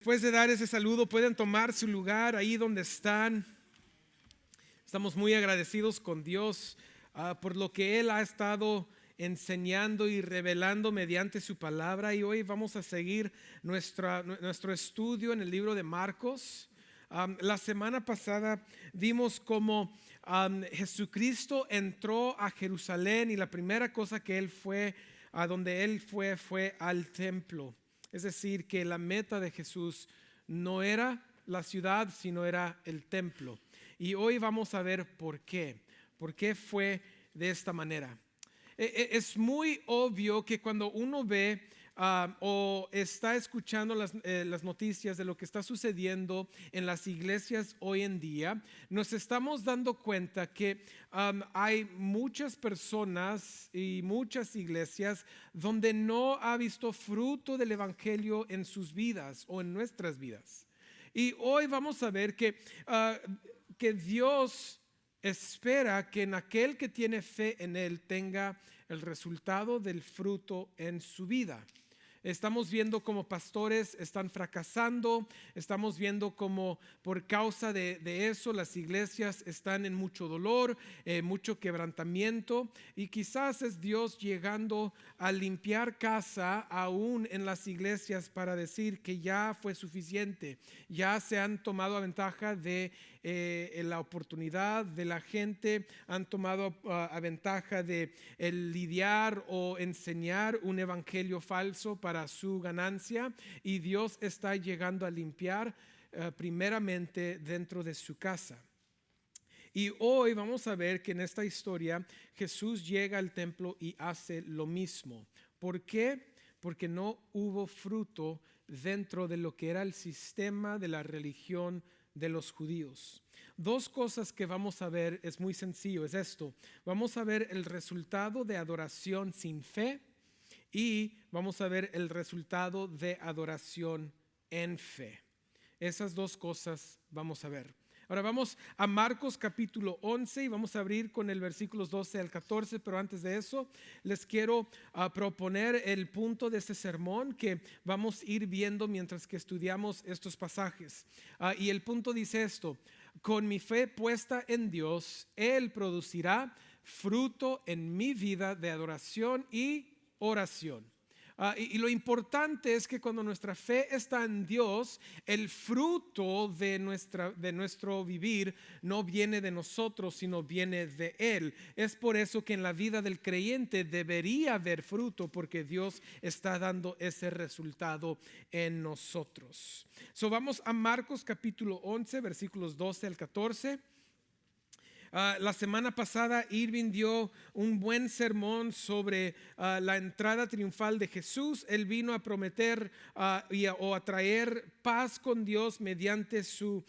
Después de dar ese saludo, pueden tomar su lugar ahí donde están. Estamos muy agradecidos con Dios por lo que Él ha estado enseñando y revelando mediante su palabra. Y hoy vamos a seguir nuestro estudio en el libro de Marcos. La semana pasada vimos cómo Jesucristo entró a Jerusalén y la primera cosa que a donde Él fue al templo. Es decir, que la meta de Jesús no era la ciudad, sino era el templo. Y hoy vamos a ver por qué. ¿Por qué fue de esta manera? Es muy obvio que cuando uno ve o está escuchando las noticias de lo que está sucediendo en las iglesias hoy en día, nos estamos dando cuenta que hay muchas personas y muchas iglesias donde no ha visto fruto del evangelio en sus vidas o en nuestras vidas. Y hoy vamos a ver que Dios espera que en aquel que tiene fe en Él tenga el resultado del fruto en su vida. Estamos viendo cómo pastores están fracasando, estamos viendo cómo por causa de eso las iglesias están en mucho dolor, mucho quebrantamiento, y quizás es Dios llegando a limpiar casa aún en las iglesias para decir que ya fue suficiente, ya se han tomado a ventaja de la oportunidad de la gente, han tomado a ventaja de el lidiar o enseñar un evangelio falso para su ganancia, y Dios está llegando a limpiar primeramente dentro de su casa. Y hoy vamos a ver que en esta historia Jesús llega al templo y hace lo mismo. ¿Por qué? Porque no hubo fruto dentro de lo que era el sistema de la religión de los judíos. Dos cosas que vamos a ver es muy sencillo, es esto. Vamos a ver el resultado de adoración sin fe y vamos a ver el resultado de adoración en fe. Esas dos cosas vamos a ver. Ahora vamos a Marcos capítulo 11 y vamos a abrir con el versículos 12 al 14, pero antes de eso les quiero proponer el punto de este sermón que vamos a ir viendo mientras que estudiamos estos pasajes. Y el punto dice esto: con mi fe puesta en Dios, Él producirá fruto en mi vida de adoración y oración. Y lo importante es que cuando nuestra fe está en Dios, el fruto de nuestro vivir no viene de nosotros, sino viene de Él. Es por eso que en la vida del creyente debería haber fruto, porque Dios está dando ese resultado en nosotros. Vamos a Marcos capítulo 11, versículos 12 al 14. La semana pasada Irving dio un buen sermón sobre la entrada triunfal de Jesús. Él vino a prometer o a traer paz con Dios mediante su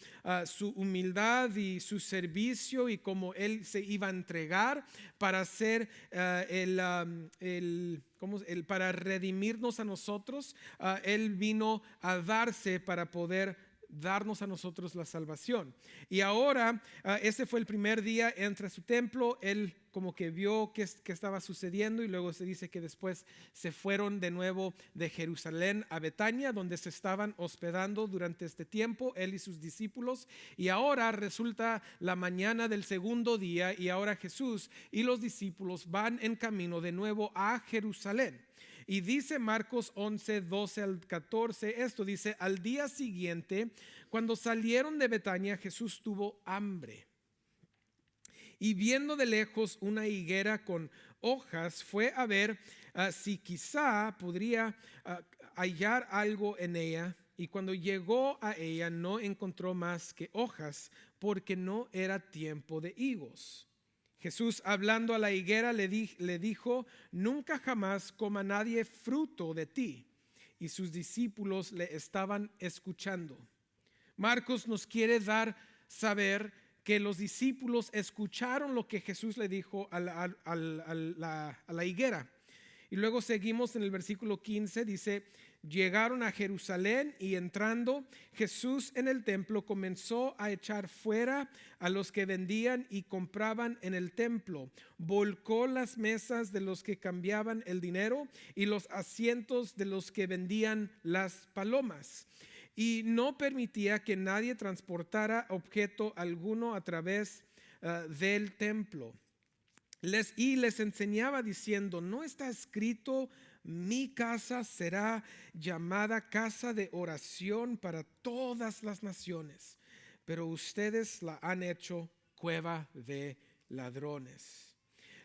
humildad y su servicio, y cómo Él se iba a entregar para hacer para redimirnos a nosotros. Él vino a darse para poder darnos a nosotros la salvación. Y ahora ese fue el primer día, entra a su templo. Él como que vio qué estaba sucediendo, y luego se dice que después se fueron de nuevo de Jerusalén a Betania, donde se estaban hospedando durante este tiempo él y sus discípulos. Y ahora resulta la mañana del segundo día, y ahora Jesús y los discípulos van en camino de nuevo a Jerusalén. Y dice Marcos 11, 12 al 14, esto dice: al día siguiente, cuando salieron de Betania, Jesús tuvo hambre. Y viendo de lejos una higuera con hojas, fue a ver si quizá podría hallar algo en ella. Y cuando llegó a ella, no encontró más que hojas, porque no era tiempo de higos. Jesús, hablando a la higuera, le dijo: nunca jamás coma nadie fruto de ti. Y sus discípulos le estaban escuchando. Marcos nos quiere dar saber que los discípulos escucharon lo que Jesús le dijo a la higuera. Y luego seguimos en el versículo 15, dice: llegaron a Jerusalén, y entrando Jesús en el templo comenzó a echar fuera a los que vendían y compraban en el templo. Volcó las mesas de los que cambiaban el dinero y los asientos de los que vendían las palomas. y no permitía que nadie transportara objeto alguno a través del templo. Les enseñaba diciendo: ¿no está escrito, mi casa será llamada casa de oración para todas las naciones? Pero ustedes la han hecho cueva de ladrones.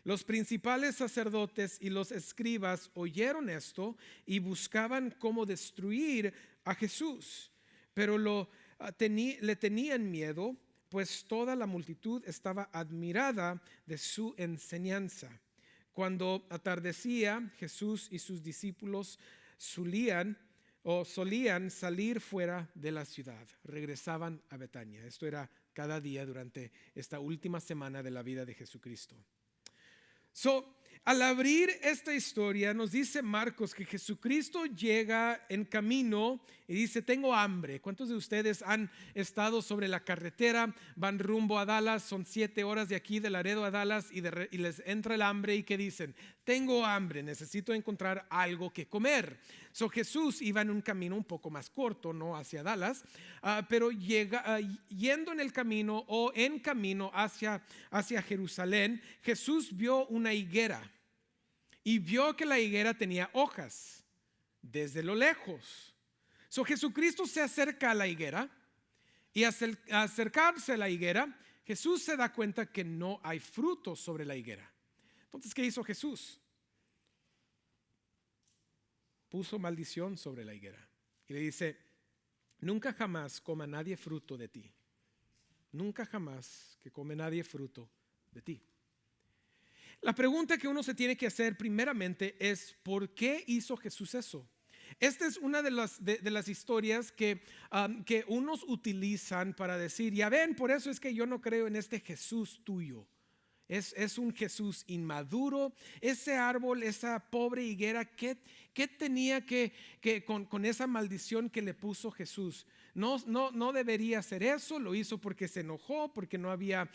Los principales sacerdotes y los escribas oyeron esto y buscaban cómo destruir a Jesús, pero le tenían miedo, pues toda la multitud estaba admirada de su enseñanza. Cuando atardecía, Jesús y sus discípulos solían salir fuera de la ciudad, regresaban a Betania. Esto era cada día durante esta última semana de la vida de Jesucristo. Al abrir esta historia, nos dice Marcos que Jesucristo llega en camino y dice: tengo hambre. ¿Cuántos de ustedes han estado sobre la carretera, van rumbo a Dallas, son 7 horas de aquí de Laredo a Dallas, y les entra el hambre y que dicen: tengo hambre, necesito encontrar algo que comer? Jesús iba en un camino un poco más corto, no hacia Dallas, pero yendo en el camino o en camino hacia Jerusalén, Jesús vio una higuera y vio que la higuera tenía hojas desde lo lejos. Jesucristo se acerca a la higuera y al acercarse a la higuera, Jesús se da cuenta que no hay frutos sobre la higuera. Entonces, ¿qué hizo Jesús? Puso maldición sobre la higuera y le dice: nunca jamás coma nadie fruto de ti. Nunca jamás que come nadie fruto de ti. La pregunta que uno se tiene que hacer primeramente es: ¿por qué hizo Jesús eso? Esta es una de las historias que unos utilizan para decir: ya ven, por eso es que yo no creo en este Jesús tuyo. Es un Jesús inmaduro. Ese árbol, esa pobre higuera, ¿qué tenía que con esa maldición que le puso Jesús? No debería hacer eso. Lo hizo porque se enojó, porque no había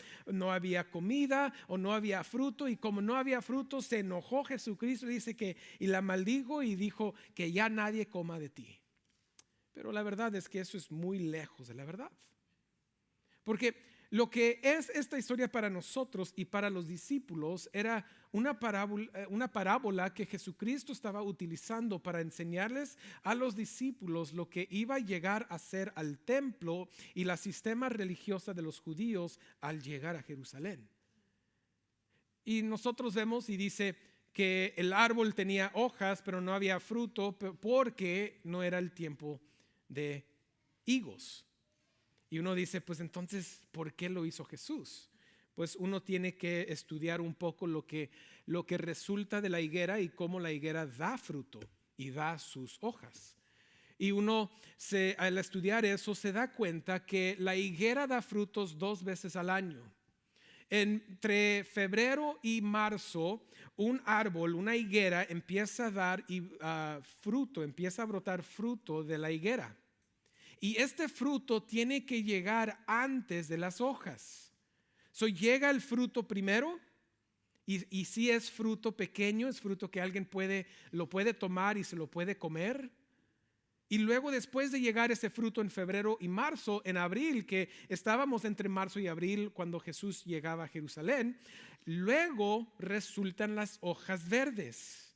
comida o no había fruto, y como no había fruto se enojó Jesucristo, dice y la maldijo y dijo: que ya nadie coma de ti. Pero la verdad es que eso es muy lejos de la verdad, porque lo que es esta historia para nosotros y para los discípulos era una parábola que Jesucristo estaba utilizando para enseñarles a los discípulos lo que iba a llegar a ser al templo y la sistema religiosa de los judíos al llegar a Jerusalén. Y nosotros vemos y dice que el árbol tenía hojas, pero no había fruto porque no era el tiempo de higos. Y uno dice: pues entonces, ¿por qué lo hizo Jesús? Pues uno tiene que estudiar un poco lo que resulta de la higuera y cómo la higuera da fruto y da sus hojas. Y uno al estudiar eso se da cuenta que la higuera da frutos 2 veces al año. Entre febrero y marzo, un árbol, una higuera, empieza a dar fruto, empieza a brotar fruto de la higuera. Y este fruto tiene que llegar antes de las hojas. Llega el fruto primero, y si es fruto pequeño, es fruto que alguien lo puede tomar y se lo puede comer. Y luego, después de llegar ese fruto en febrero y marzo, en abril, que estábamos entre marzo y abril cuando Jesús llegaba a Jerusalén, luego resultan las hojas verdes.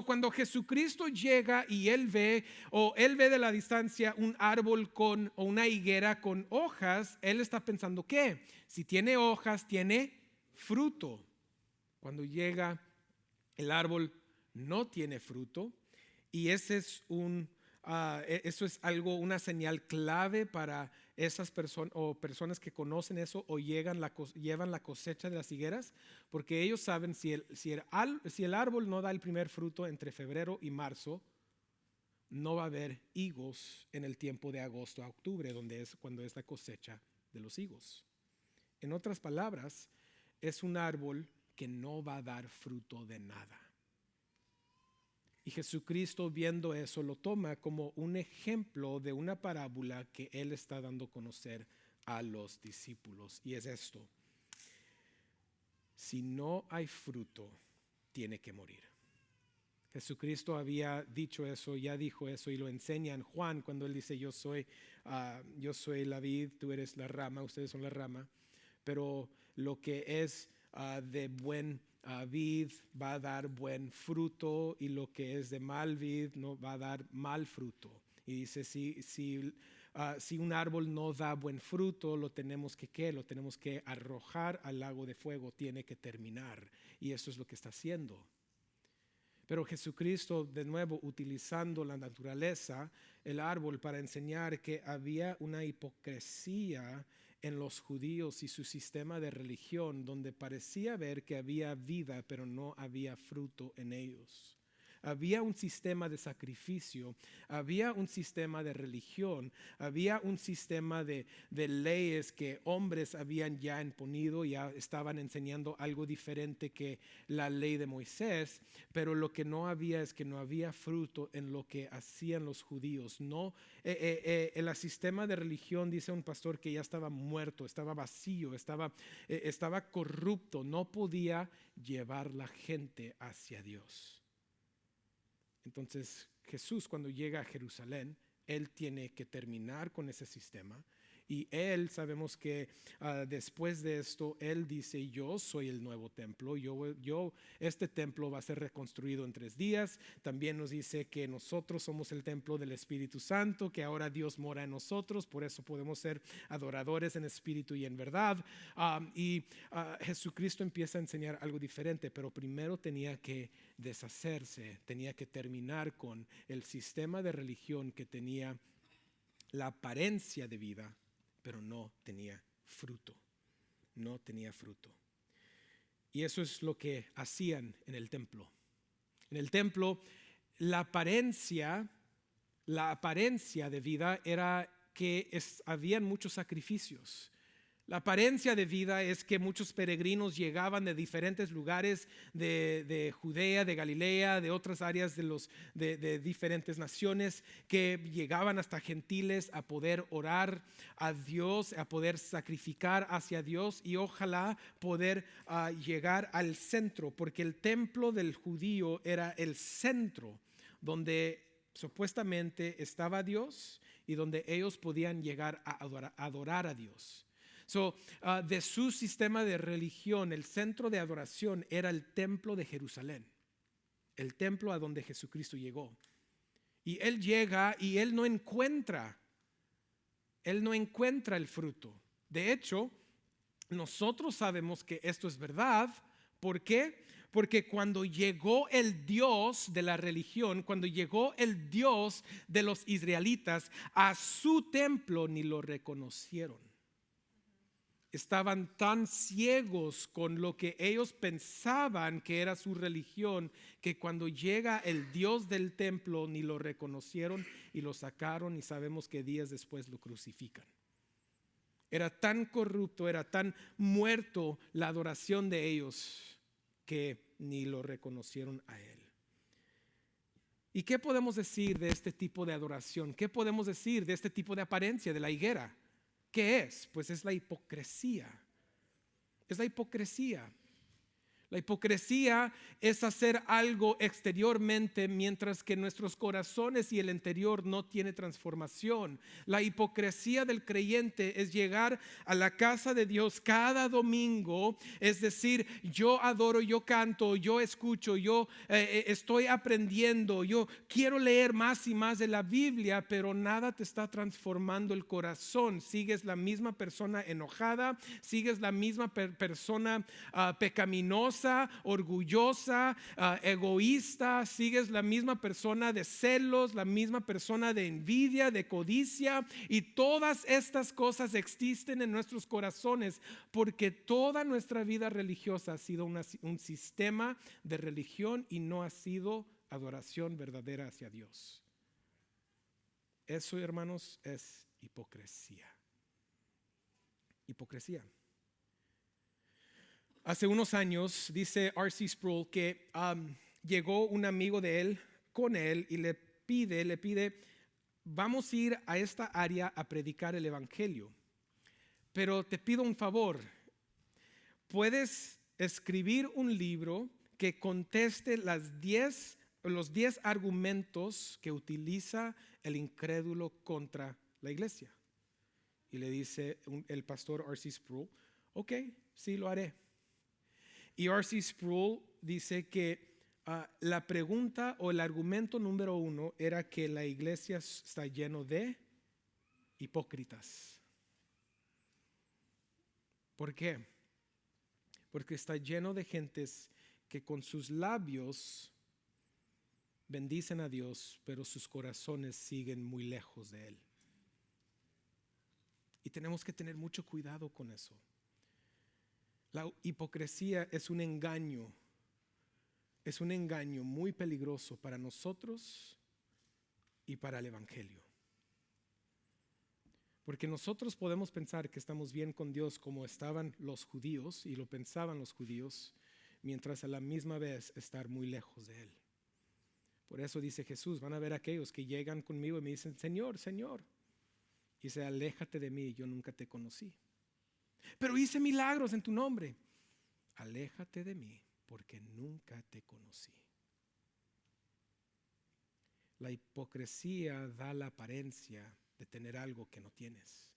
Cuando Jesucristo llega y él ve de la distancia un árbol o una higuera con hojas, él está pensando que si tiene hojas, tiene fruto. Cuando llega el árbol, no tiene fruto, y eso es una señal clave para esas personas que conocen eso o llevan la cosecha de las higueras, porque ellos saben si el árbol no da el primer fruto entre febrero y marzo, no va a haber higos en el tiempo de agosto a octubre, cuando es la cosecha de los higos. En otras palabras, es un árbol que no va a dar fruto de nada. Y Jesucristo, viendo eso, lo toma como un ejemplo de una parábola que él está dando a conocer a los discípulos. Y es esto: si no hay fruto, tiene que morir. Jesucristo había dicho eso, ya dijo eso y lo enseña en Juan cuando él dice yo soy la vid, tú eres la rama, ustedes son la rama, pero lo que es de buen vid va a dar buen fruto y lo que es de mal vid no va a dar mal fruto. Y dice si un árbol no da buen fruto, lo tenemos que ¿qué? Lo tenemos que arrojar al lago de fuego, tiene que terminar. Y eso es lo que está haciendo. Pero Jesucristo, de nuevo, utilizando la naturaleza, el árbol, para enseñar que había una hipocresía en los judíos y su sistema de religión, donde parecía ver que había vida, pero no había fruto en ellos. Había un sistema de sacrificio, había un sistema de religión, había un sistema de leyes que hombres habían ya imponido, ya estaban enseñando algo diferente que la ley de Moisés, pero lo que no había es que no había fruto en lo que hacían los judíos. No, el sistema de religión, dice un pastor, que ya estaba muerto, estaba vacío, estaba corrupto, no podía llevar la gente hacia Dios. Entonces Jesús, cuando llega a Jerusalén, él tiene que terminar con ese sistema. Y él, sabemos que después de esto, él dice, yo soy el nuevo templo, este templo va a ser reconstruido en 3 días. También nos dice que nosotros somos el templo del Espíritu Santo, que ahora Dios mora en nosotros, por eso podemos ser adoradores en espíritu y en verdad. Jesucristo empieza a enseñar algo diferente, pero primero tenía que deshacerse, tenía que terminar con el sistema de religión que tenía la apariencia de vida, pero no tenía fruto, no tenía fruto. Y eso es lo que hacían en el templo. En el templo, la apariencia de vida era que habían muchos sacrificios. La apariencia de vida es que muchos peregrinos llegaban de diferentes lugares de Judea, de Galilea, de otras áreas de diferentes naciones, que llegaban hasta gentiles a poder orar a Dios, a poder sacrificar hacia Dios y ojalá poder llegar al centro, porque el templo del judío era el centro donde supuestamente estaba Dios y donde ellos podían llegar a adorar a Dios. De su sistema de religión, el centro de adoración era el templo de Jerusalén, el templo a donde Jesucristo llegó. Y él llega y él no encuentra el fruto. De hecho, nosotros sabemos que esto es verdad. ¿Por qué? Porque cuando llegó el Dios de la religión, cuando llegó el Dios de los israelitas, a su templo ni lo reconocieron. Estaban tan ciegos con lo que ellos pensaban que era su religión, que cuando llega el Dios del templo ni lo reconocieron y lo sacaron, y sabemos que días después lo crucifican. Era tan corrupto, era tan muerto la adoración de ellos que ni lo reconocieron a él. ¿Y qué podemos decir de este tipo de adoración? ¿Qué podemos decir de este tipo de apariencia de la higuera? ¿Qué es? Pues es la hipocresía. Es la hipocresía. La hipocresía es hacer algo exteriormente mientras que nuestros corazones y el interior no tiene transformación. La hipocresía del creyente es llegar a la casa de Dios cada domingo, es decir, yo adoro, yo canto, yo escucho, yo estoy aprendiendo, yo quiero leer más y más de la Biblia, pero nada te está transformando el corazón. Sigues la misma persona enojada, sigues la misma persona pecaminosa, orgullosa, egoísta, sigues la misma persona de celos, la misma persona de envidia, de codicia, y todas estas cosas existen en nuestros corazones porque toda nuestra vida religiosa ha sido un sistema de religión y no ha sido adoración verdadera hacia Dios. Eso, hermanos, es hipocresía. Hipocresía. Hace unos años, dice R.C. Sproul, que llegó un amigo de él con él y le pide, vamos a ir a esta área a predicar el evangelio, pero te pido un favor, ¿puedes escribir un libro que conteste las 10 los 10 argumentos que utiliza el incrédulo contra la iglesia. Y le dice el pastor R.C. Sproul, ok, sí lo haré. Y R.C. Sproul dice que la pregunta o el argumento número 1 era que la iglesia está lleno de hipócritas. ¿Por qué? Porque está lleno de gentes que con sus labios bendicen a Dios, pero sus corazones siguen muy lejos de Él. Y tenemos que tener mucho cuidado con eso. La hipocresía es un engaño muy peligroso para nosotros y para el evangelio. Porque nosotros podemos pensar que estamos bien con Dios como estaban los judíos, y lo pensaban los judíos, mientras a la misma vez estar muy lejos de Él. Por eso dice Jesús, van a ver aquellos que llegan conmigo y me dicen, Señor, Señor. Y dice, aléjate de mí, yo nunca te conocí. Pero hice milagros en tu nombre. Aléjate de mí, porque nunca te conocí. La hipocresía da la apariencia de tener algo que no tienes.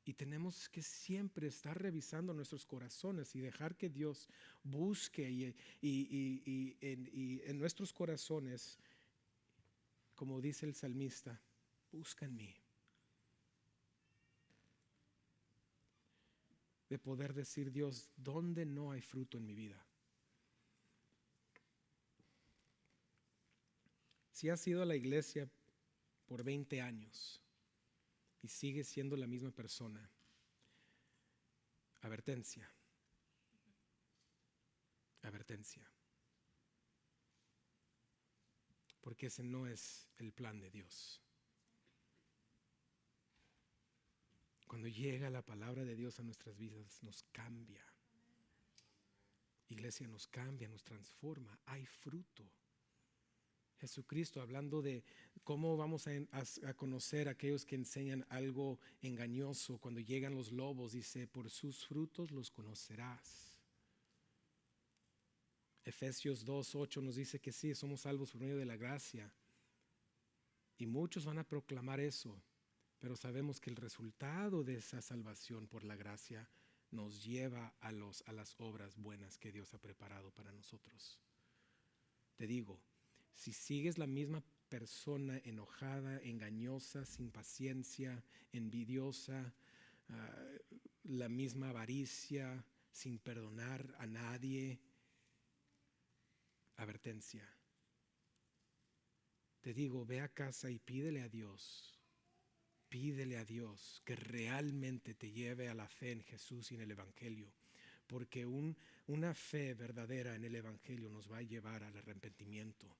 Y tenemos que siempre estar revisando nuestros corazones y dejar que Dios busque y en nuestros corazones, como dice el salmista, busca en mí. De poder decir, Dios, ¿dónde no hay fruto en mi vida? Si has ido a la iglesia por 20 años y sigues siendo la misma persona, advertencia. Porque ese no es el plan de Dios. Cuando llega la palabra de Dios a nuestras vidas, nos cambia. Iglesia, nos cambia, nos transforma. Hay fruto. Jesucristo, hablando de cómo vamos a conocer a aquellos que enseñan algo engañoso, cuando llegan los lobos, dice, por sus frutos los conocerás. Efesios 2:8 nos dice que sí, somos salvos por medio de la gracia. Y muchos van a proclamar eso, pero sabemos que el resultado de esa salvación por la gracia nos lleva a las obras buenas que Dios ha preparado para nosotros. Te digo, si sigues la misma persona enojada, engañosa, sin paciencia, envidiosa, la misma avaricia, sin perdonar a nadie, advertencia. Te digo, ve a casa y pídele a Dios que realmente te lleve a la fe en Jesús y en el Evangelio, porque una fe verdadera en el Evangelio nos va a llevar al arrepentimiento.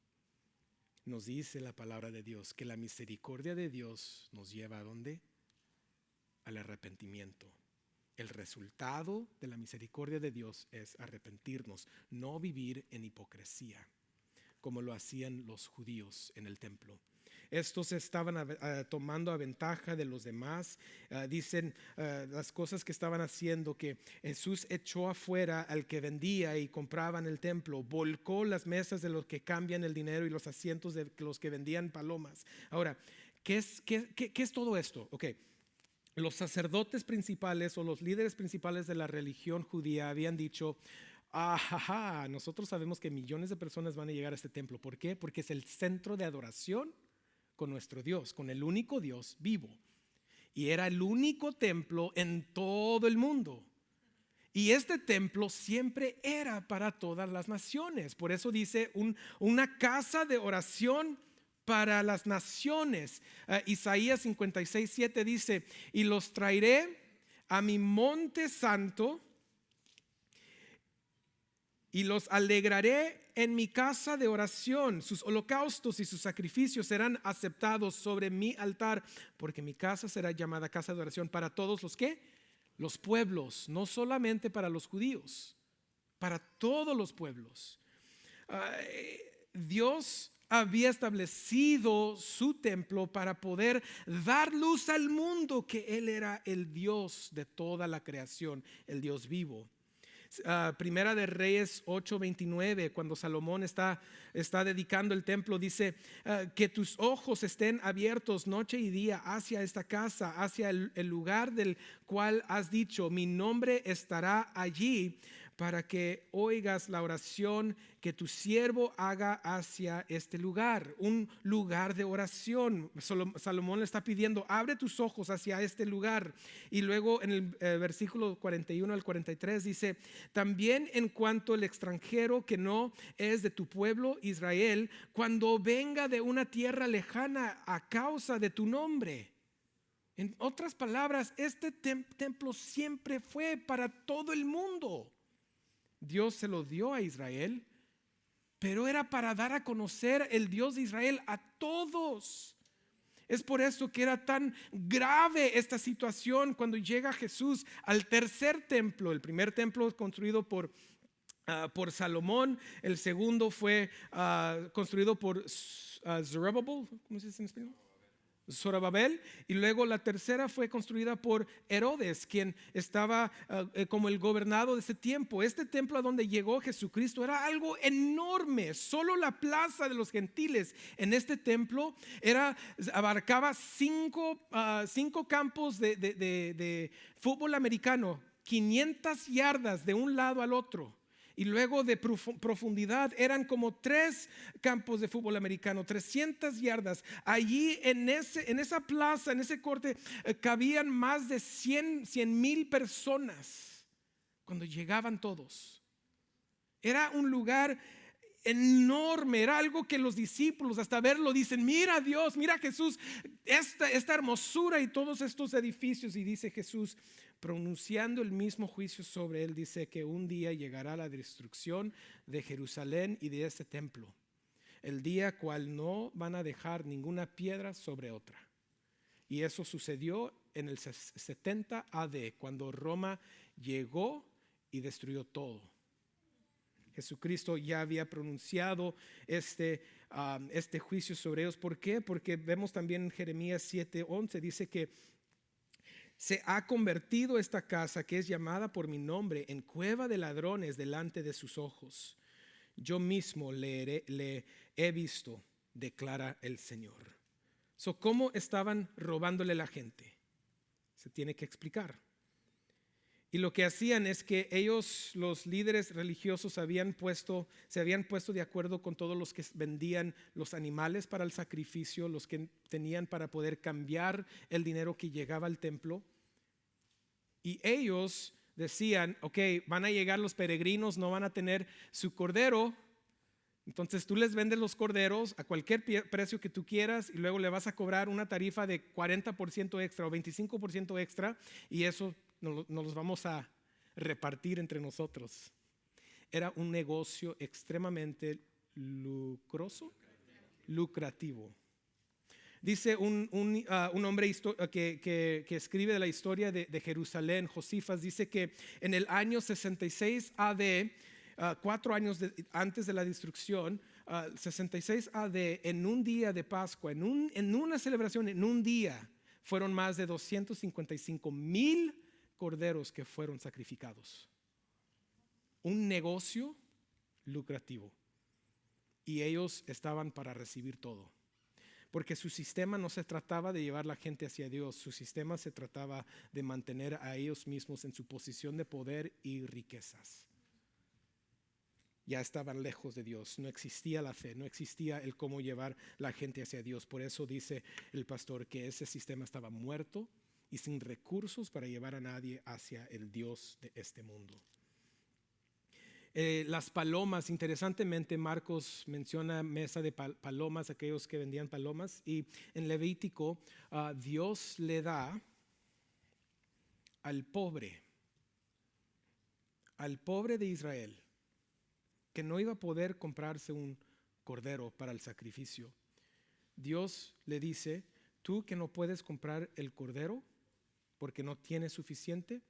Nos dice la palabra de Dios que la misericordia de Dios nos lleva ¿a dónde? Al arrepentimiento. El resultado de la misericordia de Dios es arrepentirnos, no vivir en hipocresía, como lo hacían los judíos en el templo. Estos estaban tomando a ventaja de los demás. Dicen las cosas que estaban haciendo, que Jesús echó afuera al que vendía y compraba en el templo, volcó las mesas de los que cambian el dinero y los asientos de los que vendían palomas. Ahora, ¿qué es todo esto? Okay. Los sacerdotes principales o los líderes principales de la religión judía habían dicho, nosotros sabemos que millones de personas van a llegar a este templo. ¿Por qué? Porque es el centro de adoración con nuestro Dios, con el único Dios vivo. Y era el único templo en todo el mundo. Y este templo siempre era para todas las naciones. Por eso dice una casa de oración para las naciones. Isaías 56:7 dice, y los traeré a mi monte santo y los alegraré en mi casa de oración. Sus holocaustos y sus sacrificios serán aceptados sobre mi altar, porque mi casa será llamada casa de oración para todos los ¿qué? Los pueblos, no solamente para los judíos, para todos los pueblos. Dios había establecido su templo para poder dar luz al mundo, que Él era el Dios de toda la creación, el Dios vivo. Primera de Reyes 8:29, cuando Salomón está dedicando el templo, dice que tus ojos estén abiertos noche y día hacia esta casa, hacia el lugar del cual has dicho, mi nombre estará allí, para que oigas la oración que tu siervo haga hacia este lugar, un lugar de oración. Salomón le está pidiendo, abre tus ojos hacia este lugar. Y luego en el versículo 41 al 43 dice, también en cuanto el extranjero que no es de tu pueblo Israel, cuando venga de una tierra lejana a causa de tu nombre. En otras palabras, este templo siempre fue para todo el mundo. Dios se lo dio a Israel, pero era para dar a conocer el Dios de Israel a todos. Es por eso que era tan grave esta situación cuando llega Jesús al tercer templo. El primer templo construido por Salomón, el segundo fue construido por Zerubbabel, ¿cómo se dice en español? Zorobabel, y luego la tercera fue construida por Herodes, quien estaba como el gobernado de ese tiempo. Este templo a donde llegó Jesucristo era algo enorme. Solo la plaza de los gentiles en este templo abarcaba cinco campos de fútbol americano, 500 yardas de un lado al otro. Y luego de profundidad eran como 3 campos de fútbol americano, 300 yardas. Allí en esa plaza, en ese corte, cabían más de 100,000 personas cuando llegaban todos. Era un lugar enorme, era algo que los discípulos hasta verlo dicen, mira Dios, mira Jesús, esta hermosura y todos estos edificios. Y dice Jesús, pronunciando el mismo juicio sobre él, dice que un día llegará la destrucción de Jerusalén y de este templo, el día cual no van a dejar ninguna piedra sobre otra. Y eso sucedió en el 70 AD, cuando Roma llegó y destruyó todo. Jesucristo ya había pronunciado este juicio sobre ellos. ¿Por qué? Porque vemos también en Jeremías 7:11, dice que se ha convertido esta casa, que es llamada por mi nombre, en cueva de ladrones delante de sus ojos. Yo mismo le he visto, declara el Señor. ¿Cómo estaban robándole la gente? Se tiene que explicar. Y lo que hacían es que ellos, los líderes religiosos, se habían puesto de acuerdo con todos los que vendían los animales para el sacrificio, los que tenían para poder cambiar el dinero que llegaba al templo. Y ellos decían, ok, van a llegar los peregrinos, no van a tener su cordero. Entonces tú les vendes los corderos a cualquier precio que tú quieras y luego le vas a cobrar una tarifa de 40% extra o 25% extra, y eso nos los vamos a repartir entre nosotros. Era un negocio extremadamente lucrativo. Dice un hombre que escribe de la historia de Jerusalén, Josifas, dice que en el año 66 AD, 4 años antes de la destrucción, 66 AD, en un día de Pascua, en una celebración, en un día, fueron más de 255,000 corderos que fueron sacrificados. Un negocio lucrativo. Y ellos estaban para recibir todo. Porque su sistema no se trataba de llevar la gente hacia Dios, su sistema se trataba de mantener a ellos mismos en su posición de poder y riquezas. Ya estaban lejos de Dios, no existía la fe, no existía el cómo llevar la gente hacia Dios. Por eso dice el pastor que ese sistema estaba muerto y sin recursos para llevar a nadie hacia el Dios de este mundo. Las palomas, interesantemente Marcos menciona mesa de palomas, aquellos que vendían palomas, y en Levítico Dios le da al pobre de Israel, que no iba a poder comprarse un cordero para el sacrificio. Dios le dice, tú que no puedes comprar el cordero porque no tienes suficiente,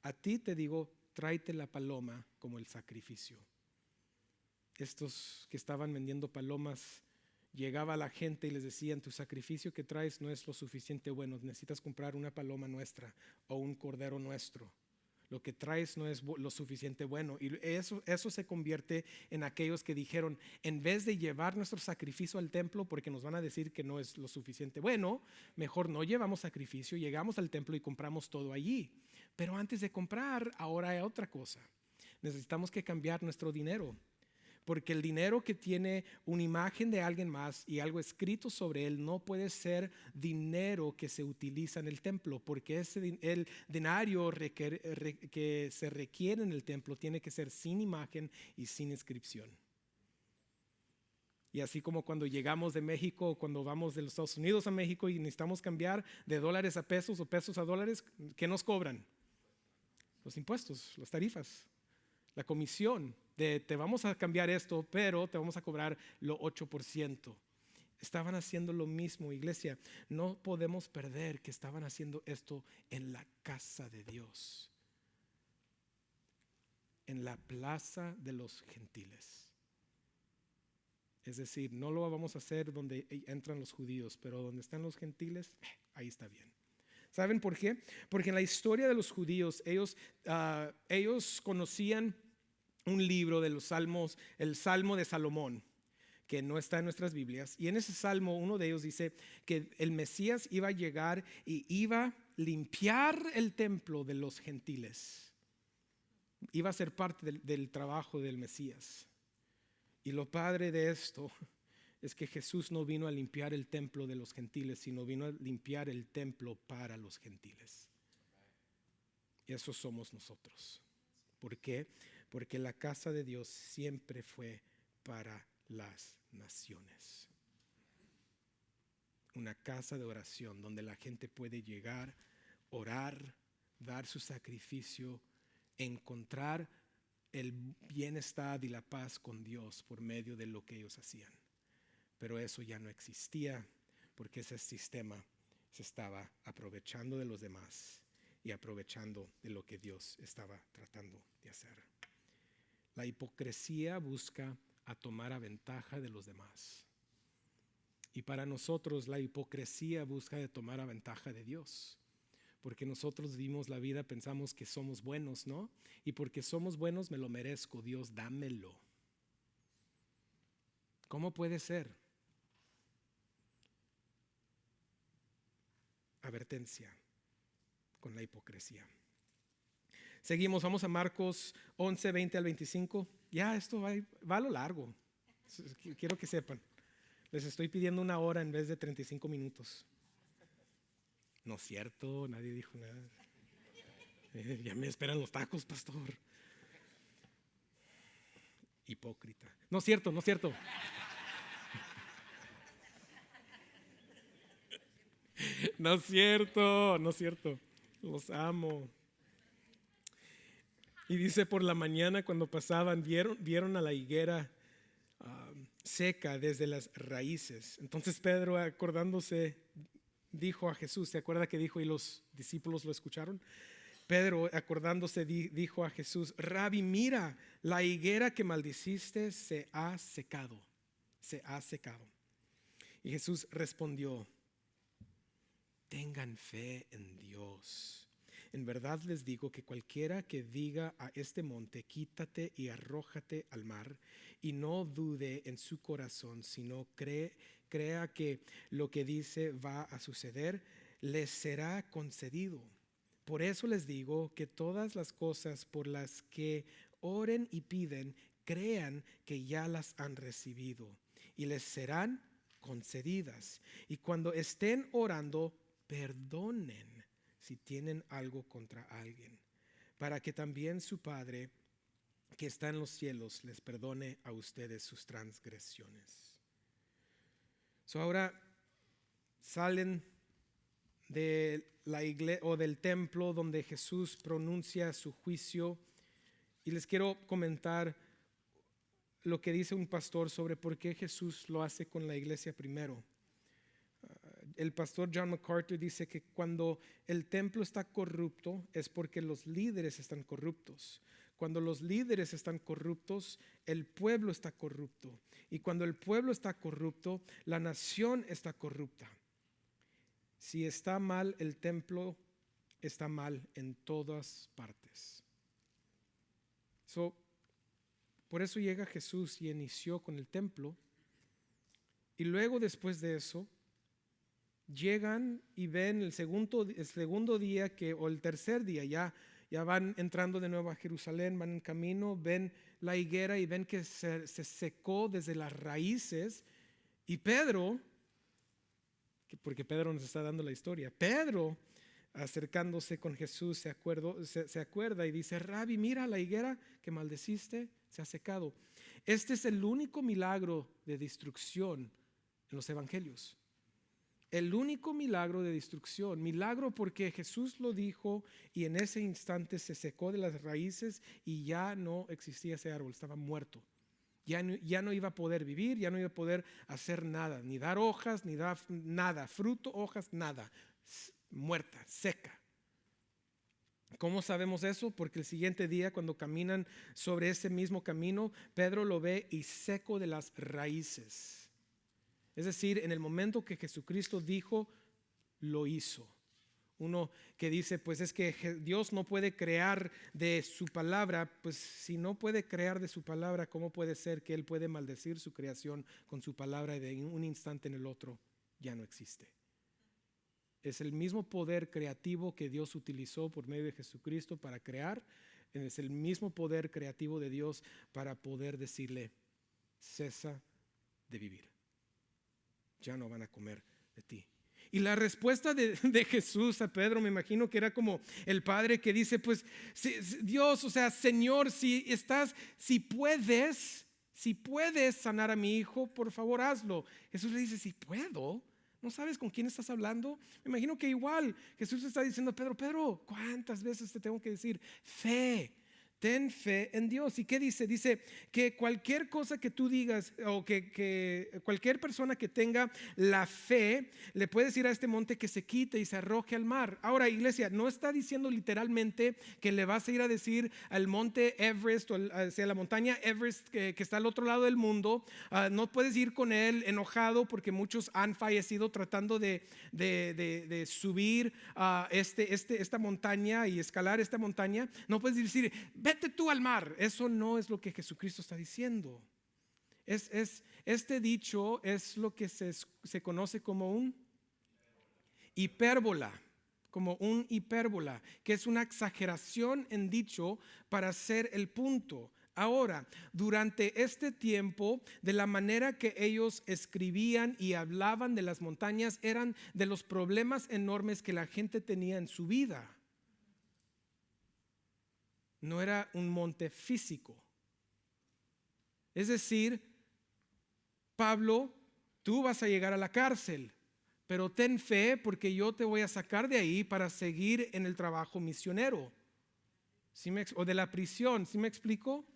a ti te digo, tráete la paloma como el sacrificio. Estos que estaban vendiendo palomas, llegaba la gente y les decían, tu sacrificio que traes no es lo suficiente bueno, necesitas comprar una paloma nuestra o un cordero nuestro. Lo que traes no es lo suficiente bueno. Y eso se convierte en aquellos que dijeron, en vez de llevar nuestro sacrificio al templo, porque nos van a decir que no es lo suficiente bueno, mejor no llevamos sacrificio, llegamos al templo y compramos todo allí. Pero antes de comprar, ahora hay otra cosa. Necesitamos que cambiar nuestro dinero. Porque el dinero que tiene una imagen de alguien más y algo escrito sobre él no puede ser dinero que se utiliza en el templo, porque el denario que se requiere en el templo tiene que ser sin imagen y sin inscripción. Y así como cuando llegamos de México o cuando vamos de los Estados Unidos a México y necesitamos cambiar de dólares a pesos o pesos a dólares, ¿qué nos cobran? Los impuestos, las tarifas. La comisión de te vamos a cambiar esto, pero te vamos a cobrar lo 8%. Estaban haciendo lo mismo, iglesia. No podemos perder que estaban haciendo esto en la casa de Dios, en la plaza de los gentiles. Es decir, no lo vamos a hacer donde entran los judíos, pero donde están los gentiles, ahí está bien. ¿Saben por qué? Porque en la historia de los judíos, ellos conocían un libro de los salmos, el Salmo de Salomón, que no está en nuestras Biblias. Y en ese salmo uno de ellos dice que el Mesías iba a llegar y iba a limpiar el templo de los gentiles. Iba a ser parte del trabajo del Mesías. Y lo padre de esto es que Jesús no vino a limpiar el templo de los gentiles, sino vino a limpiar el templo para los gentiles. Y eso somos nosotros. ¿Por qué? Porque la casa de Dios siempre fue para las naciones. Una casa de oración donde la gente puede llegar, orar, dar su sacrificio, encontrar el bienestar y la paz con Dios por medio de lo que ellos hacían. Pero eso ya no existía porque ese sistema se estaba aprovechando de los demás y aprovechando de lo que Dios estaba tratando de hacer. La hipocresía busca a tomar a ventaja de los demás. Y para nosotros la hipocresía busca de tomar a ventaja de Dios. Porque nosotros vivimos la vida, pensamos que somos buenos, ¿no? Y porque somos buenos me lo merezco, Dios, dámelo. ¿Cómo puede ser? Advertencia con la hipocresía. Seguimos, vamos a Marcos 11, 20 al 25. Ya esto va a lo largo. Quiero que sepan. Les estoy pidiendo 1 hora en vez de 35 minutos. No es cierto, nadie dijo nada. Ya me esperan los tacos, pastor. Hipócrita. No es cierto, no es cierto. No es cierto, no es cierto. Los amo. Y dice, por la mañana cuando pasaban, vieron a la higuera seca desde las raíces. Entonces Pedro, acordándose, dijo a Jesús, ¿se acuerda que dijo y los discípulos lo escucharon? Pedro, acordándose, dijo a Jesús, Rabbi, mira, la higuera que maldiciste se ha secado, se ha secado. Y Jesús respondió, tengan fe en Dios. En verdad les digo que cualquiera que diga a este monte, quítate y arrójate al mar, y no dude en su corazón, sino crea que lo que dice va a suceder, les será concedido. Por eso les digo que todas las cosas por las que oren y piden, crean que ya las han recibido y les serán concedidas. Y cuando estén orando, perdonen si tienen algo contra alguien, para que también su Padre que está en los cielos les perdone a ustedes sus transgresiones. Ahora salen de la iglesia o del templo donde Jesús pronuncia su juicio, y les quiero comentar lo que dice un pastor sobre por qué Jesús lo hace con la iglesia primero. El pastor John MacArthur dice que cuando el templo está corrupto es porque los líderes están corruptos. Cuando los líderes están corruptos, el pueblo está corrupto. Y cuando el pueblo está corrupto, la nación está corrupta. Si está mal el templo, está mal en todas partes. Por eso llega Jesús y inició con el templo. Y luego, después de eso, llegan y ven el segundo día o el tercer día, ya van entrando de nuevo a Jerusalén, van en camino, ven la higuera y ven que se secó desde las raíces. Y Pedro, porque Pedro nos está dando la historia, Pedro, acercándose con Jesús, se acuerda y dice: Rabbi, mira, la higuera que maldeciste se ha secado. Este es el único milagro de destrucción en los evangelios. El único milagro de destrucción. Milagro porque Jesús lo dijo y en ese instante se secó de las raíces y ya no existía ese árbol, estaba muerto. Ya no iba a poder vivir, ya no iba a poder hacer nada, ni dar hojas, ni dar nada, fruto, hojas, nada. Muerta, seca. ¿Cómo sabemos eso? Porque el siguiente día, cuando caminan sobre ese mismo camino, Pedro lo ve y seco de las raíces. Es decir, en el momento que Jesucristo dijo, lo hizo. Uno que dice, pues es que Dios no puede crear de su palabra. Pues si no puede crear de su palabra, ¿cómo puede ser que Él puede maldecir su creación con su palabra y de un instante en el otro ya no existe? Es el mismo poder creativo que Dios utilizó por medio de Jesucristo para crear. Es el mismo poder creativo de Dios para poder decirle: cesa de vivir. Ya no van a comer de ti. Y la respuesta de Jesús a Pedro, me imagino que era como el padre que dice: pues Dios, o sea, Señor, si puedes sanar a mi hijo, por favor hazlo. Jesús le dice: si puedo. ¿No sabes con quién estás hablando? Me imagino que igual Jesús está diciendo a Pedro, ¿cuántas veces te tengo que decir? Ten fe en Dios. ¿Y qué dice? Dice que cualquier cosa que tú digas, o que cualquier persona que tenga la fe, le puede decir a este monte que se quite y se arroje al mar. Ahora, iglesia, no está diciendo literalmente que le vas a ir a decir al monte Everest, o hacia la montaña Everest que está al otro lado del mundo. No puedes ir con él enojado, porque muchos han fallecido tratando de subir esta montaña y escalar esta montaña. No puedes decir: vete tú al mar. Eso no es lo que Jesucristo está diciendo. Este dicho es lo que se conoce como un hipérbola. Que es una exageración en dicho para hacer el punto. Ahora, durante este tiempo, de la manera que ellos escribían y hablaban de las montañas, eran de los problemas enormes que la gente tenía en su vida. No era un monte físico. Es decir, Pablo, tú vas a llegar a la cárcel, pero ten fe, porque yo te voy a sacar de ahí para seguir en el trabajo misionero. O de la prisión, ¿sí me explico?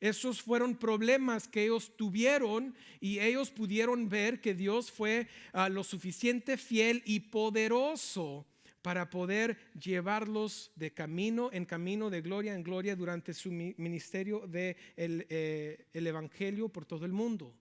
Esos fueron problemas que ellos tuvieron, y ellos pudieron ver que Dios fue lo suficiente fiel y poderoso para poder llevarlos en camino de gloria en gloria durante su ministerio de el evangelio por todo el mundo.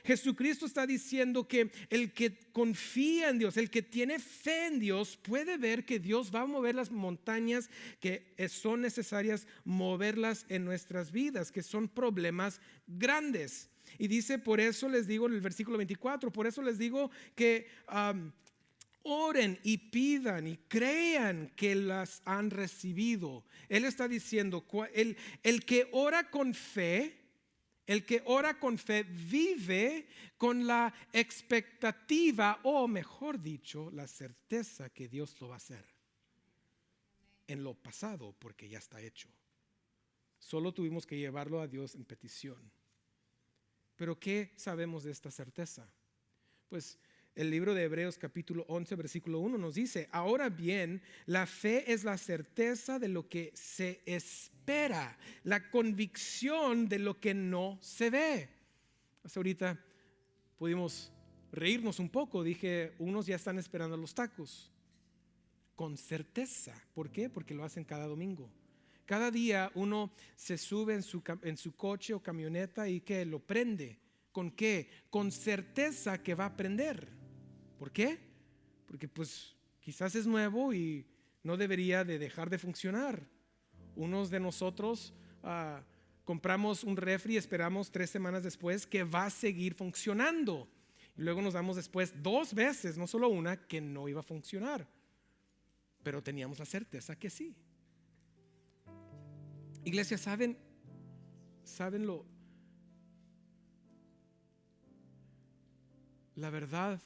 Jesucristo está diciendo que el que confía en Dios, el que tiene fe en Dios, puede ver que Dios va a mover las montañas que son necesarias moverlas en nuestras vidas, que son problemas grandes. Y dice: por eso les digo en el versículo 24, por eso les digo que oren y pidan y crean que las han recibido. Él está diciendo: el que ora con fe, vive con la expectativa, o mejor dicho, la certeza que Dios lo va a hacer en lo pasado, porque ya está hecho. Solo tuvimos que llevarlo a Dios en petición. Pero ¿qué sabemos de esta certeza? Pues el libro de Hebreos capítulo 11 versículo 1 nos dice: ahora bien, la fe es la certeza de lo que se espera, la convicción de lo que no se ve. Hasta ahorita pudimos reírnos un poco. Dije: unos ya están esperando los tacos. Con certeza. ¿Por qué? Porque lo hacen cada domingo. Cada día uno se sube en su coche o camioneta y que lo prende. ¿Con qué? Con certeza que va a prender. ¿Por qué? Porque pues quizás es nuevo y no debería de dejar de funcionar. Unos de nosotros compramos un refri y esperamos 3 semanas después que va a seguir funcionando. Y luego nos damos después 2 veces, no solo una, que no iba a funcionar. Pero teníamos la certeza que sí. Iglesia, ¿saben la verdad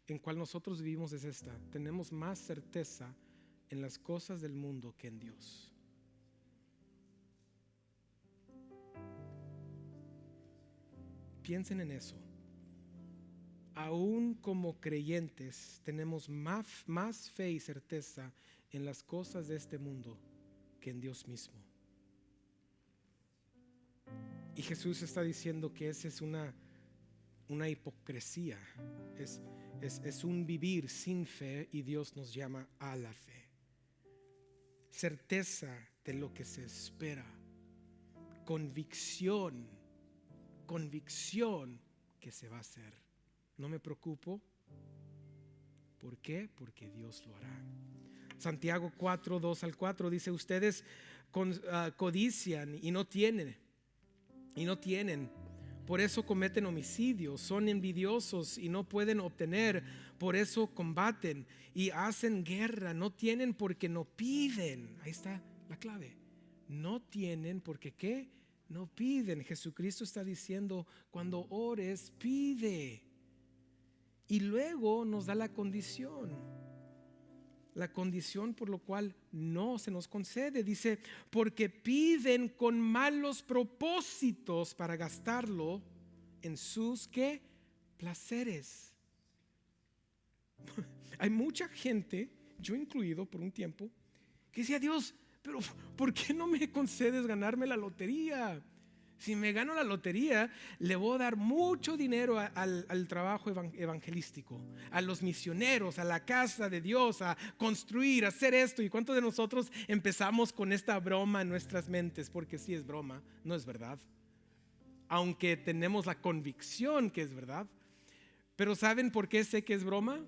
en cual nosotros vivimos es esta: tenemos más certeza en las cosas del mundo que en Dios. Piensen en eso. Aún como creyentes tenemos más fe y certeza en las cosas de este mundo que en Dios mismo. Y Jesús está diciendo que esa es una hipocresía, es un vivir sin fe, y Dios nos llama a la fe. Certeza de lo que se espera, convicción que se va a hacer. No me preocupo. ¿Por qué? Porque Dios lo hará. Santiago 4, 2 al 4 dice: ustedes codician y no tienen, por eso cometen homicidios, son envidiosos y no pueden obtener, por eso combaten y hacen guerra. No tienen porque no piden. Ahí está la clave. No tienen porque ¿qué? No piden. Jesucristo está diciendo: cuando ores, pide. Y luego nos da la condición por lo cual no se nos concede. Dice: porque piden con malos propósitos para gastarlo en sus ¿qué? Placeres. Hay mucha gente, yo incluido por un tiempo, que decía: Dios, pero ¿por qué no me concedes ganarme la lotería? Si me gano la lotería, le voy a dar mucho dinero al trabajo evangelístico, a los misioneros, a la casa de Dios, a construir, a hacer esto. ¿Y cuántos de nosotros empezamos con esta broma en nuestras mentes? Porque sí es broma, no es verdad, aunque tenemos la convicción que es verdad. Pero ¿saben por qué sé que es broma?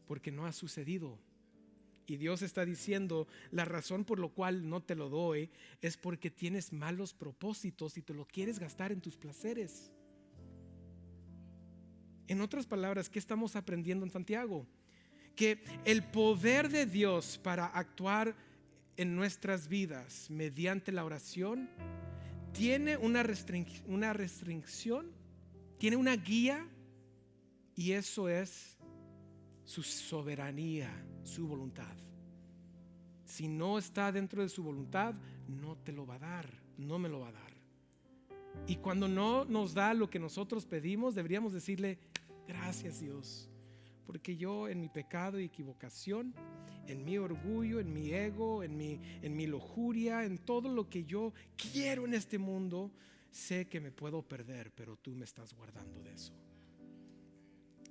Porque no ha sucedido. Y Dios está diciendo: la razón por la cual no te lo doy es porque tienes malos propósitos y te lo quieres gastar en tus placeres. En otras palabras, ¿qué estamos aprendiendo en Santiago? Que el poder de Dios para actuar en nuestras vidas mediante la oración tiene una restricción, tiene una guía, y eso es su soberanía, su voluntad. Si no está dentro de su voluntad, no te lo va a dar, no me lo va a dar. Y cuando no nos da lo que nosotros pedimos, deberíamos decirle: gracias, Dios, porque yo en mi pecado y equivocación, en mi orgullo, en mi ego, en mi lujuria, en todo lo que yo quiero en este mundo, sé que me puedo perder, pero tú me estás guardando de eso.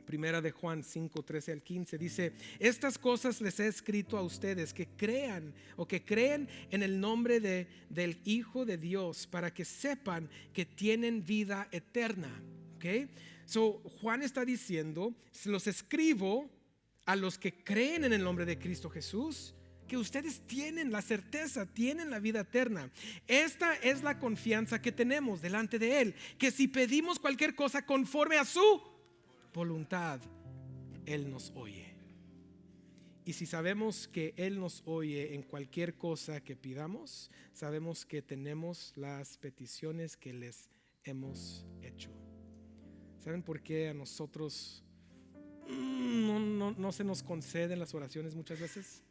Primera de Juan 5, 13 al 15 dice: estas cosas les he escrito a ustedes que creen en el nombre del Hijo de Dios, para que sepan que tienen vida eterna. Okay? So Juan está diciendo: se los escribo a los que creen en el nombre de Cristo Jesús, que ustedes tienen la certeza, tienen la vida eterna. Esta es la confianza que tenemos delante de Él, que si pedimos cualquier cosa conforme a su voluntad, Él nos oye. Y si sabemos que Él nos oye en cualquier cosa que pidamos, sabemos que tenemos las peticiones que les hemos hecho. ¿Saben por qué a nosotros no se nos conceden las oraciones muchas veces?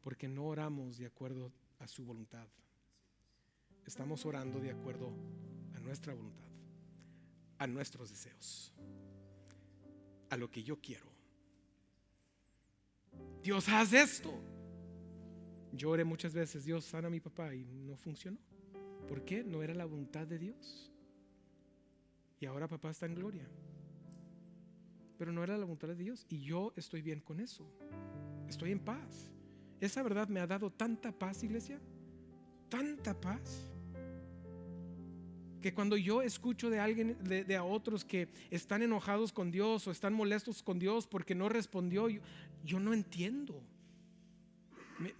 Porque no oramos de acuerdo a su voluntad. Estamos orando de acuerdo a nuestra voluntad, a nuestros deseos, a lo que yo quiero. Dios, haz esto. Yo oré muchas veces: Dios, sana a mi papá, y no funcionó. ¿Por qué? No era la voluntad de Dios. Y ahora papá está en gloria, pero no era la voluntad de Dios, y yo estoy bien con eso. Estoy en paz. Esa verdad me ha dado tanta paz, iglesia, tanta paz, Que cuando yo escucho de alguien, de a otros que están enojados con Dios o están molestos con Dios porque no respondió, yo no entiendo.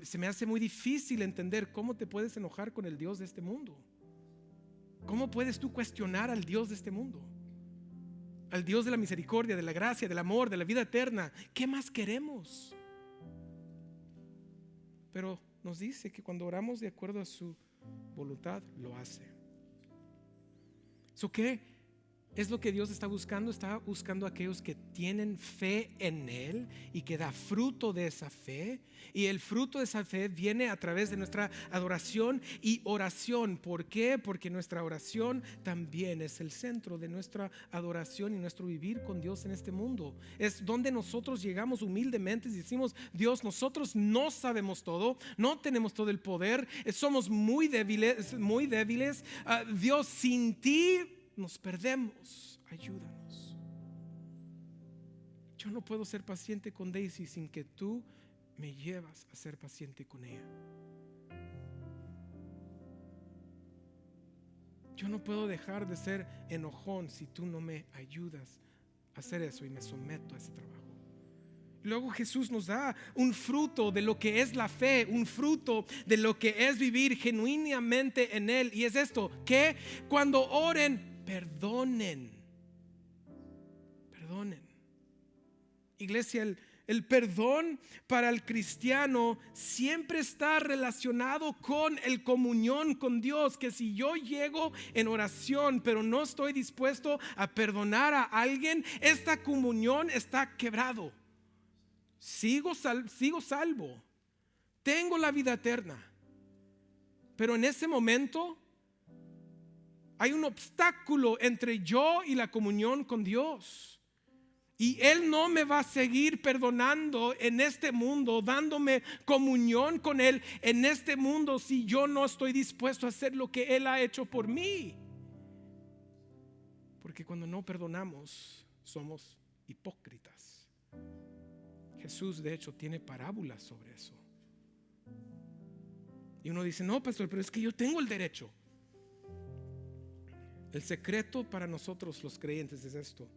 Se me hace muy difícil entender cómo te puedes enojar con el Dios de este mundo. ¿Cómo puedes tú cuestionar al Dios de este mundo? Al Dios de la misericordia, de la gracia, del amor, de la vida eterna. ¿Qué más queremos? Pero nos dice que cuando oramos de acuerdo a su voluntad, lo hace. ¿Qué es lo que Dios está buscando? Está buscando a aquellos que tienen fe en Él y que da fruto de esa fe. Y el fruto de esa fe viene a través de nuestra adoración y oración. ¿Por qué? Porque nuestra oración también es el centro de nuestra adoración y nuestro vivir con Dios en este mundo. Es donde nosotros llegamos humildemente y decimos: Dios, nosotros no sabemos todo, no tenemos todo el poder, somos muy débiles, muy débiles. Dios, sin ti nos perdemos, ayúdanos. Yo no puedo ser paciente con Daisy sin que tú me llevas a ser paciente con ella. Yo no puedo dejar de ser enojón si tú no me ayudas a hacer eso y me someto a ese trabajo. Luego Jesús nos da un fruto de lo que es la fe, un fruto de lo que es vivir genuinamente en Él. Y es esto: que cuando oren, perdonen. Iglesia, el perdón para el cristiano siempre está relacionado con el comunión con Dios. Que si yo llego en oración pero no estoy dispuesto a perdonar a alguien, esta comunión está quebrado. Sigo salvo, tengo la vida eterna, pero en ese momento hay un obstáculo entre yo y la comunión con Dios. Y Él no me va a seguir perdonando en este mundo, dándome comunión con Él en este mundo, si yo no estoy dispuesto a hacer lo que Él ha hecho por mí. Porque cuando no perdonamos, somos hipócritas. Jesús, de hecho, tiene parábolas sobre eso. Y uno dice: no, pastor, pero es que yo tengo el derecho. El secreto para nosotros los creyentes es esto: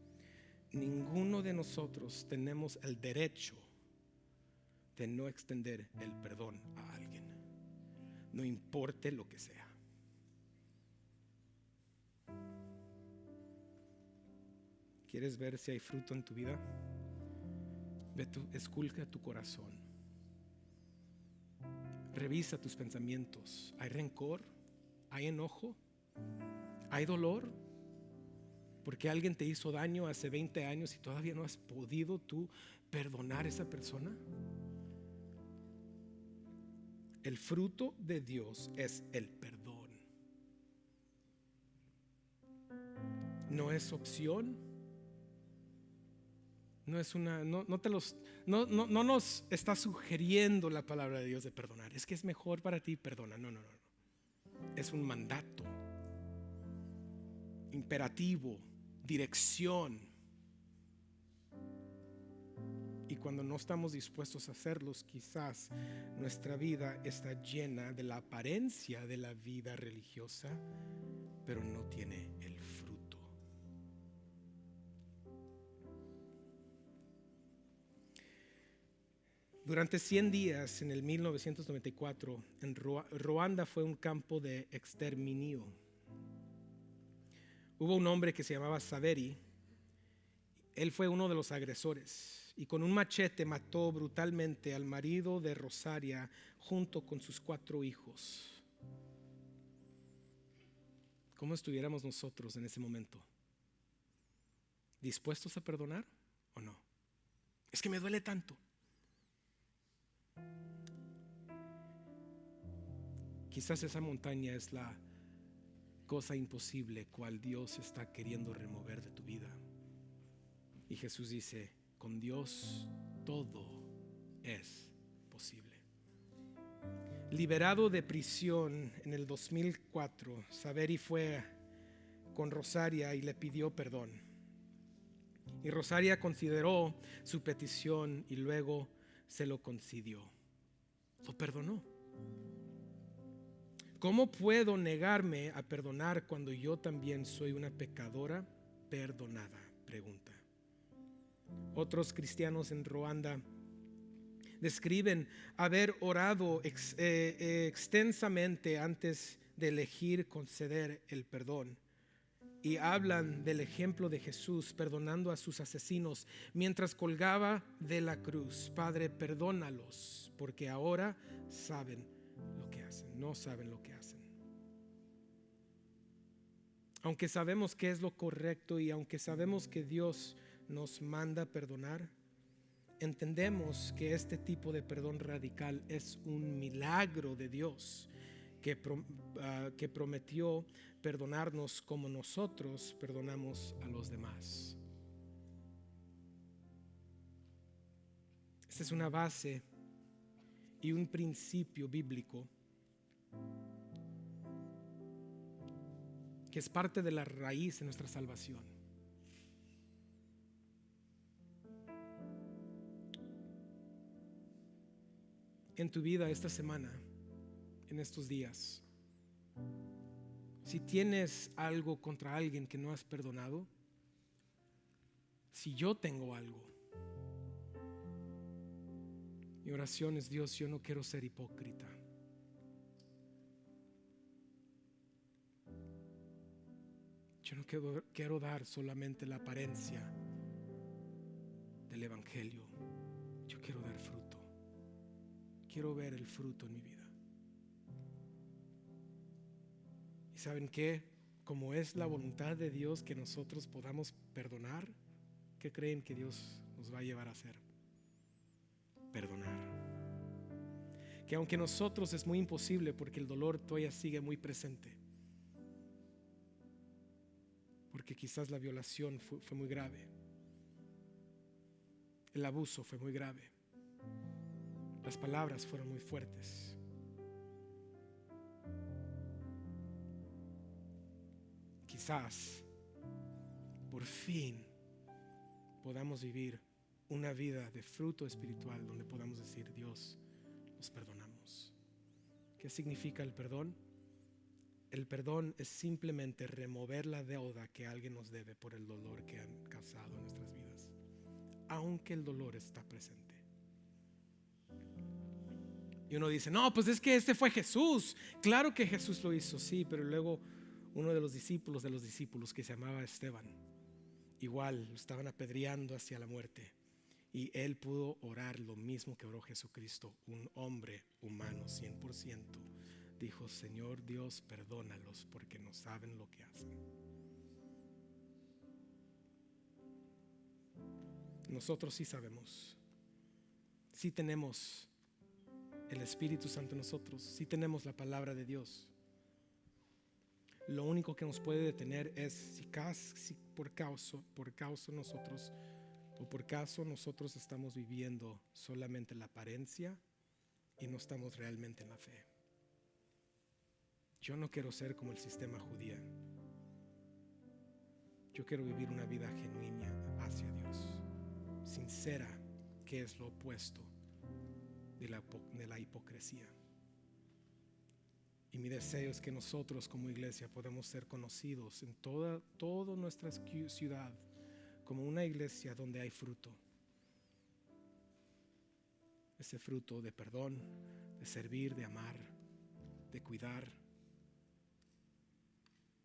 ninguno de nosotros tenemos el derecho de no extender el perdón a alguien, no importe lo que sea. ¿Quieres ver si hay fruto en tu vida? Esculca tu corazón, revisa tus pensamientos. ¿Hay rencor? ¿Hay enojo? ¿Hay dolor? Porque alguien te hizo daño hace 20 años y todavía no has podido tú perdonar a esa persona. El fruto de Dios es el perdón. No es opción. No es una, no nos está sugiriendo la palabra de Dios de perdonar. Es que es mejor para ti, perdona. No. Es un mandato, imperativo, dirección. Y cuando no estamos dispuestos a hacerlos, quizás nuestra vida está llena de la apariencia de la vida religiosa, pero no tiene el fruto. Durante 100 días en el 1994, en Ruanda fue un campo de exterminio. Hubo un hombre que se llamaba Saveri. Él fue uno de los agresores y con un machete mató brutalmente al marido de Rosaria junto con sus 4 hijos. ¿Cómo estuviéramos nosotros en ese momento? ¿Dispuestos a perdonar o no? Es que me duele tanto. Quizás esa montaña es la cosa imposible cual Dios está queriendo remover de tu vida. Y Jesús dice: con Dios todo es posible. Liberado de prisión en el 2004, Saveri fue con Rosaria y le pidió perdón. Y Rosaria consideró su petición y luego se lo concedió. Lo perdonó. ¿Cómo puedo negarme a perdonar cuando yo también soy una pecadora perdonada? Pregunta. Otros cristianos en Ruanda describen haber orado extensamente antes de elegir conceder el perdón. Y hablan del ejemplo de Jesús perdonando a sus asesinos mientras colgaba de la cruz. Padre, perdónalos, porque ahora saben lo que hacen, no saben lo que hacen. Aunque sabemos que es lo correcto y aunque sabemos que Dios nos manda perdonar, entendemos que este tipo de perdón radical es un milagro de Dios que prometió perdonarnos como nosotros perdonamos a los demás. Esta es una base y un principio bíblico que es parte de la raíz de nuestra salvación. En tu vida esta semana, en estos días, si tienes algo contra alguien que no has perdonado, si yo tengo algo, mi oración es: Dios, yo no quiero ser hipócrita. Yo no quiero dar solamente la apariencia del evangelio. Yo quiero dar fruto. Quiero ver el fruto en mi vida. ¿Y saben qué? Como es la voluntad de Dios que nosotros podamos perdonar, ¿qué creen que Dios nos va a llevar a hacer? Perdonar. Que aunque nosotros es muy imposible porque el dolor todavía sigue muy presente, porque quizás la violación fue muy grave, el abuso fue muy grave, las palabras fueron muy fuertes. Quizás por fin podamos vivir una vida de fruto espiritual donde podamos decir: Dios, nos perdonamos. ¿Qué significa el perdón? El perdón es simplemente remover la deuda que alguien nos debe por el dolor que han causado en nuestras vidas, aunque el dolor está presente. Y uno dice: no, pues es que este fue Jesús. Claro que Jesús lo hizo, sí, pero luego uno de los discípulos que se llamaba Esteban, igual lo estaban apedreando hacia la muerte, y él pudo orar lo mismo que oró Jesucristo. Un hombre humano 100% dijo: Señor Dios, perdónalos porque no saben lo que hacen. Nosotros sí sabemos, sí tenemos el Espíritu Santo en nosotros, sí tenemos la palabra de Dios. Lo único que nos puede detener es si por causa nosotros, o por caso nosotros estamos viviendo solamente la apariencia y no estamos realmente en la fe. Yo no quiero ser como el sistema judío. Yo quiero vivir una vida genuina hacia Dios, sincera, que es lo opuesto de la hipocresía. Y mi deseo es que nosotros como iglesia podamos ser conocidos en toda nuestra ciudad como una iglesia donde hay fruto. Ese fruto de perdón, de servir, de amar, de cuidar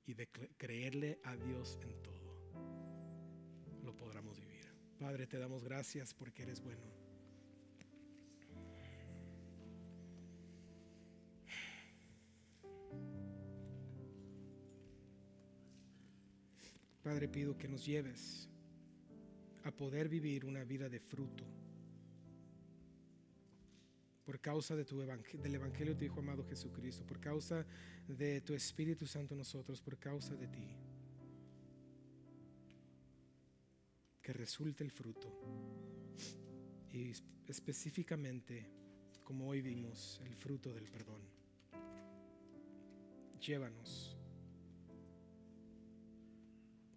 y de creerle a Dios en todo. Lo podremos vivir. Padre, te damos gracias porque eres bueno. Padre, pido que nos lleves a poder vivir una vida de fruto por causa de del evangelio de tu Hijo amado Jesucristo, por causa de tu Espíritu Santo en nosotros, por causa de ti. Que resulte el fruto, y específicamente, como hoy vimos, el fruto del perdón. Llévanos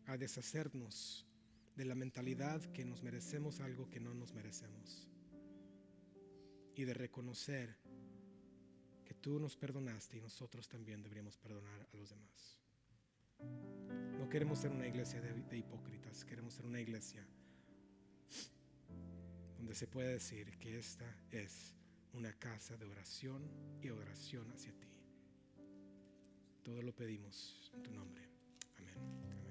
a deshacernos de la mentalidad que nos merecemos algo que no nos merecemos, y de reconocer que tú nos perdonaste y nosotros también deberíamos perdonar a los demás. No queremos ser una iglesia de hipócritas, queremos ser una iglesia donde se puede decir que esta es una casa de oración y oración hacia ti. Todo lo pedimos en tu nombre. Amén.